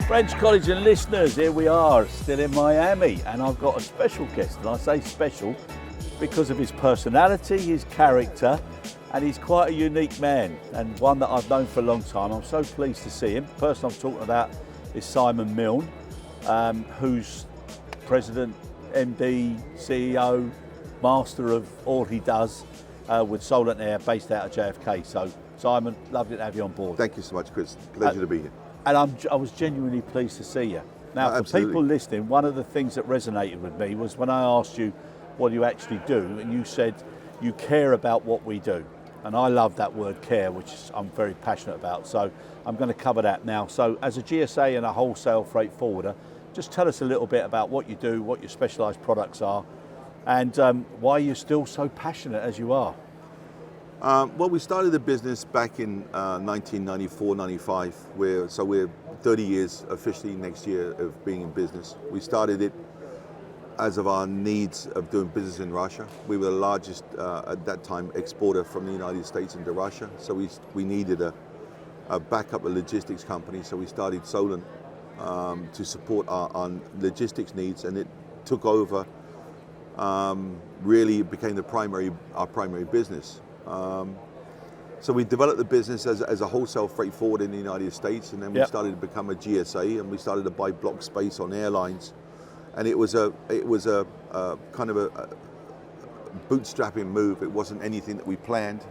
French College and listeners, here we are, still in Miami, and I've got a special guest, and I say special because of his personality, his character, and he's quite a unique man, and one that I've known for a long time. I'm so pleased to see him. The person I'm talking about is Simon Milne, who's President, MD, CEO, master of all he does with Solent Air, based out of JFK. So Simon, lovely to have you on board. Thank you so much, Chris. Pleasure to be here. And I was genuinely pleased to see you. Now, for Absolutely. people listening, one of the things that resonated with me was when I asked you what you actually do, and you said you care about what we do. And I love that word care, which I'm very passionate about. So I'm going to cover that now. So as a GSA and a wholesale freight forwarder, just tell us a little bit about what you do, what your specialised products are, and why you're still so passionate as you are. Well, we started the business back in 1994-95. We're 30 years officially next year of being in business. We started it as of our needs of doing business in Russia. We were the largest at that time exporter from the United States into Russia. So we needed a backup, a logistics company. So we started Solent to support our logistics needs, and it took over. Really became our primary business. So we developed the business as a wholesale freight forwarder in the United States, and then we started to become a GSA, and we started to buy block space on airlines, and it was a kind of a bootstrapping move. It wasn't anything that we planned,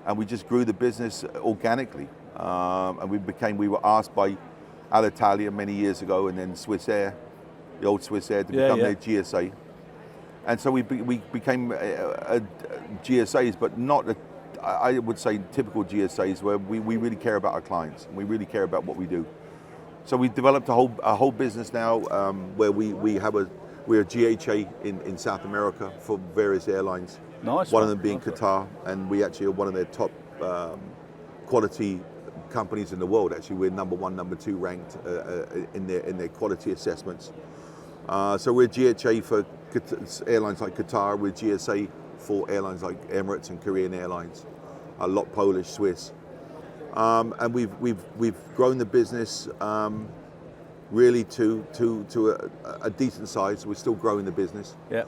and we just grew the business organically. And we were asked by Alitalia many years ago, and then Swiss Air, the old Swiss Air, to become their GSA. And so we became GSAs, but not, I would say, typical GSAs, where we really care about our clients, and we really care about what we do. So we developed a whole business now where we're a GHA in South America for various airlines. Nice. One of them being Qatar, and we actually are one of their top quality companies in the world. Actually, we're number 1, number 2 ranked in their quality assessments. So we're GHA for airlines like Qatar, we're GSA for airlines like Emirates and Korean Airlines, a lot Polish, Swiss. And we've grown the business really to a decent size. We're still growing the business. Yeah.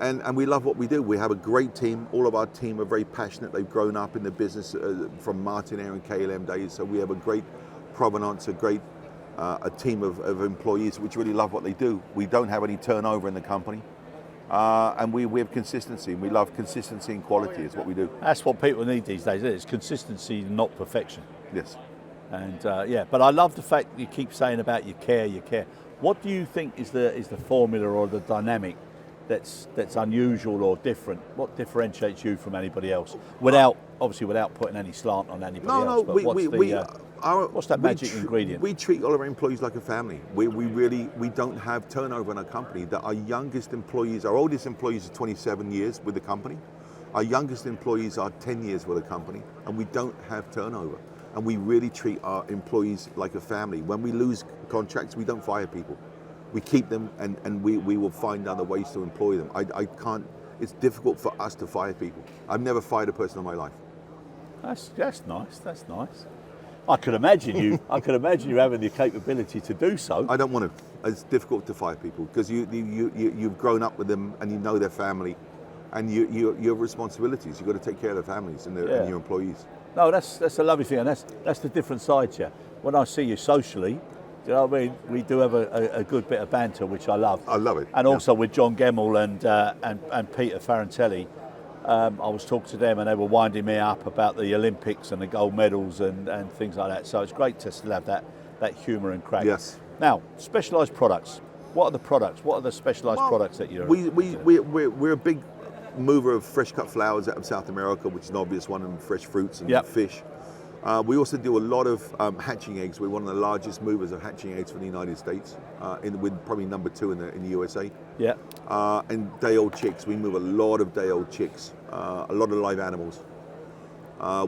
And we love what we do. We have a great team. All of our team are very passionate. They've grown up in the business from Martin Air and KLM days. So we have a great provenance, a team of employees which really love what they do. We don't have any turnover in the company, and we have consistency. We love consistency and quality is what we do. That's what people need these days, isn't it? It's consistency, not perfection. Yes. And but I love the fact that you keep saying about you care. What do you think is the formula or the dynamic that's unusual or different? What differentiates you from anybody else? Without putting any slant on anybody else. But what's that magic ingredient? We treat all of our employees like a family. We don't have turnover in our company. That our oldest employees are 27 years with the company. Our youngest employees are 10 years with the company, and we don't have turnover. And we really treat our employees like a family. When we lose contracts, we don't fire people. We keep them, and we will find other ways to employ them. It's difficult for us to fire people. I've never fired a person in my life. That's nice. That's nice. I could imagine you having the capability to do so. I don't want to. It's difficult to fire people because you've grown up with them and you know their family, and you have responsibilities. You've got to take care of their families and your employees. No, that's a lovely thing, and that's the different side to you. When I see you socially, you know what I mean? We do have a good bit of banter, which I love. I love it. And also with John Gemmell and Peter Farantelli, I was talking to them and they were winding me up about the Olympics and the gold medals and things like that. So it's great to still have that humour and crack. Yes. Now, specialised products. What are the products? What are the specialised products that you're... We're a big mover of fresh cut flowers out of South America, which is an obvious one, and fresh fruits and fish. We also do a lot of hatching eggs. We're one of the largest movers of hatching eggs for the United States, with probably number 2 in the USA. Yeah. And day-old chicks. We move a lot of day-old chicks, a lot of live animals,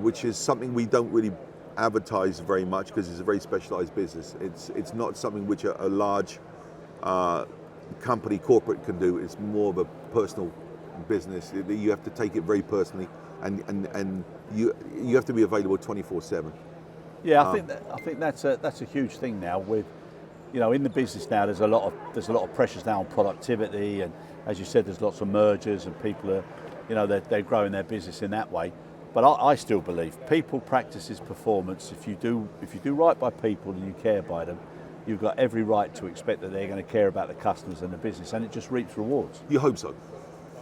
which is something we don't really advertise very much because it's a very specialized business. It's not something which a large company, corporate can do. It's more of a personal business. You have to take it very personally, and you have to be available 24/7. Yeah, I think that's a huge thing now with in the business now, there's a lot of pressures now on productivity, and as you said, there's lots of mergers, and people are, they're growing their business in that way. But I still believe people practices performance. If you do right by people and you care by them, you've got every right to expect that they're going to care about the customers and the business, and it just reaps rewards. You hope so.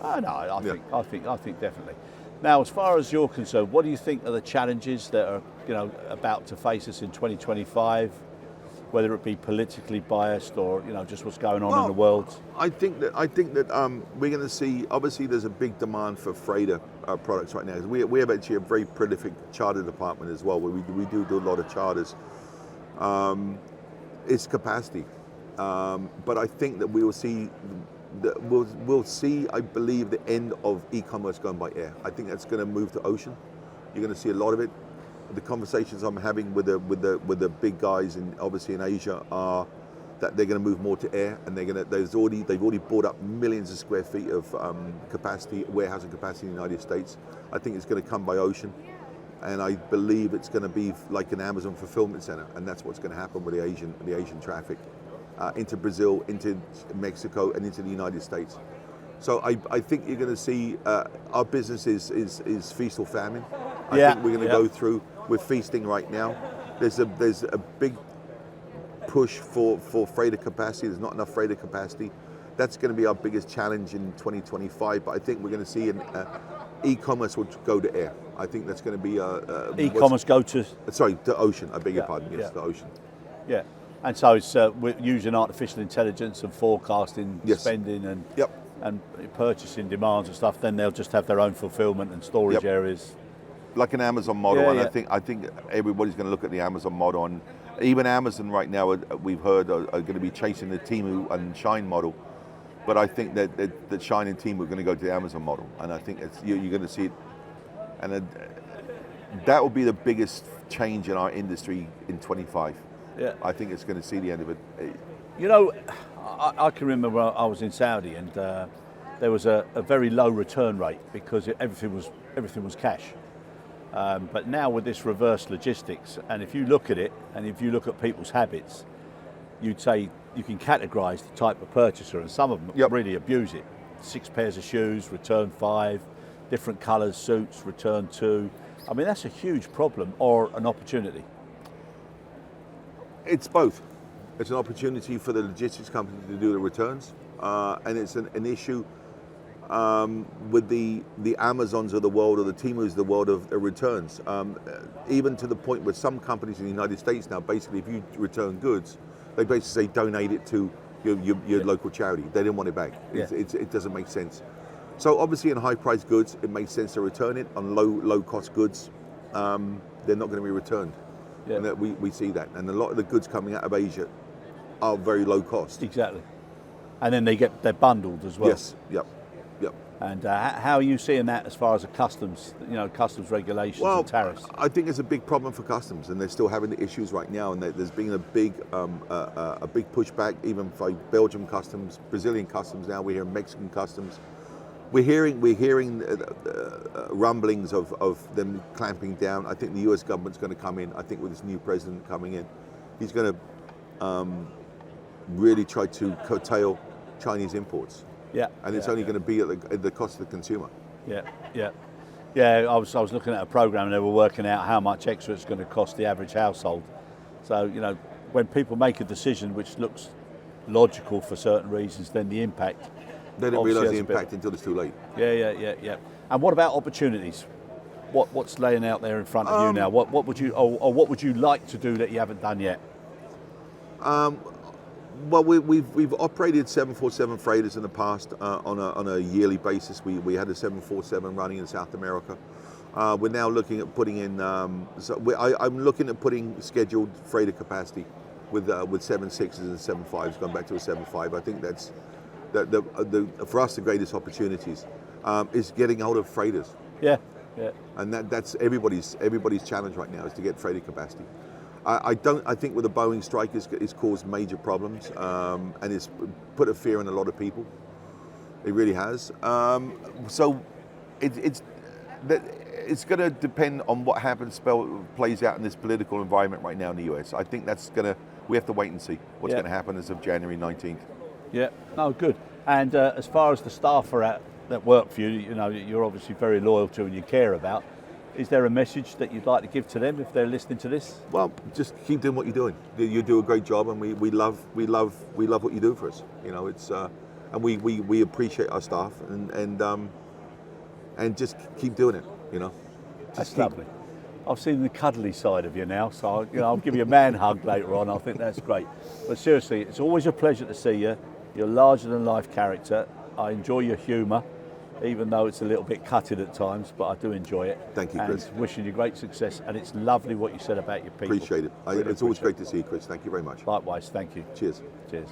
Oh, no, I think definitely. Now, as far as you're concerned, what do you think are the challenges that are about to face us in 2025? Whether it be politically biased or just what's going on in the world. I think that we're going to see. Obviously, there's a big demand for freighter products right now. We have actually a very prolific charter department as well, where we do a lot of charters. It's capacity, but I think that we will see. We'll see. I believe the end of e-commerce going by air. I think that's going to move to ocean. You're going to see a lot of it. The conversations I'm having with the big guys obviously in Asia are that they're going to move more to air, and they've already bought up millions of square feet of capacity, warehousing capacity in the United States. I think it's going to come by ocean, and I believe it's going to be like an Amazon fulfillment center, and that's what's going to happen with the Asian traffic into Brazil, into Mexico, and into the United States. So I think you're going to see our business is feast or famine. I think we're going to go through. We're feasting right now. There's a big push for freighter capacity. There's not enough freighter capacity. That's going to be our biggest challenge in 2025. But I think we're going to see e-commerce will go to air. I think that's going to be e-commerce go to ocean. I beg your pardon. Yes, the ocean. Yeah, and so it's we're using artificial intelligence and forecasting spending and purchasing demands and stuff. Then they'll just have their own fulfillment and storage areas. Like an Amazon model, and I think everybody's going to look at the Amazon model, and even Amazon right now, we've heard are going to be chasing the Temu and Shine model, but I think that Shine and Temu are going to go to the Amazon model, and I think you're going to see it, and that will be the biggest change in our industry in 25. Yeah, I think it's going to see the end of it. I can remember when I was in Saudi, and there was a very low return rate because everything was cash. But now with this reverse logistics, and if you look at it, and if you look at people's habits, you'd say you can categorise the type of purchaser, and some of them really abuse it. 6 pairs of shoes, return 5, different colours, suits, return 2. I mean, that's a huge problem or an opportunity. It's both. It's an opportunity for the logistics company to do the returns, and it's an issue with the Amazons of the world or the Temus of the world of the returns. Even to the point where some companies in the United States now, basically, if you return goods, they basically say donate it to your local charity. They didn't want it back. It doesn't make sense. So obviously, in high-priced goods, it makes sense to return it. On low-cost goods, they're not going to be returned. Yeah. And we see that. And a lot of the goods coming out of Asia are very low cost. Exactly. And then they're bundled as well. Yes. Yep. And how are you seeing that as far as the customs regulations and tariffs? I think it's a big problem for customs, and they're still having the issues right now. And there's been a big pushback, even for Belgian customs, Brazilian customs. Now we're hearing Mexican customs. We're hearing rumblings of them clamping down. I think the U.S. government's going to come in. I think with this new president coming in, he's going to really try to curtail Chinese imports. Yeah, and it's only going to be at the cost of the consumer. Yeah. I was looking at a program, and they were working out how much extra it's going to cost the average household. So when people make a decision which looks logical for certain reasons, then the impact. They don't realise the impact until it's too late. Yeah. And what about opportunities? What's laying out there in front of you now? What would you or what would you like to do that you haven't done yet? Well, we've operated 747 freighters in the past on a yearly basis. We had a 747 running in South America. We're now looking at putting in. I'm looking at putting scheduled freighter capacity with 7.6s and 7.5s, going back to a 7.5. I think that's for us the greatest opportunities is getting hold of freighters. Yeah. And that's everybody's challenge right now is to get freighter capacity. I think with the Boeing strike it's caused major problems and it's put a fear in a lot of people. It really has. So it's it's going to depend on what plays out in this political environment right now in the US. I think we have to wait and see what's going to happen as of January 19th. Yeah, no, good. And as far as the staff that work for you, you're obviously very loyal to and you care about. Is there a message that you'd like to give to them if they're listening to this? Well, just keep doing what you're doing. You do a great job, and we love what you do for us. It's and we appreciate our staff, and just keep doing it. That's lovely. I've seen the cuddly side of you now, so I'll give you a man hug later on. I think that's great. But seriously, it's always a pleasure to see you. You're a larger than life character. I enjoy your humour, even though it's a little bit cutted at times, but I do enjoy it. Thank you, Chris. And wishing you great success. And it's lovely what you said about your people. Appreciate it. It's always great to see you, Chris. Thank you very much. Likewise, thank you. Cheers. Cheers.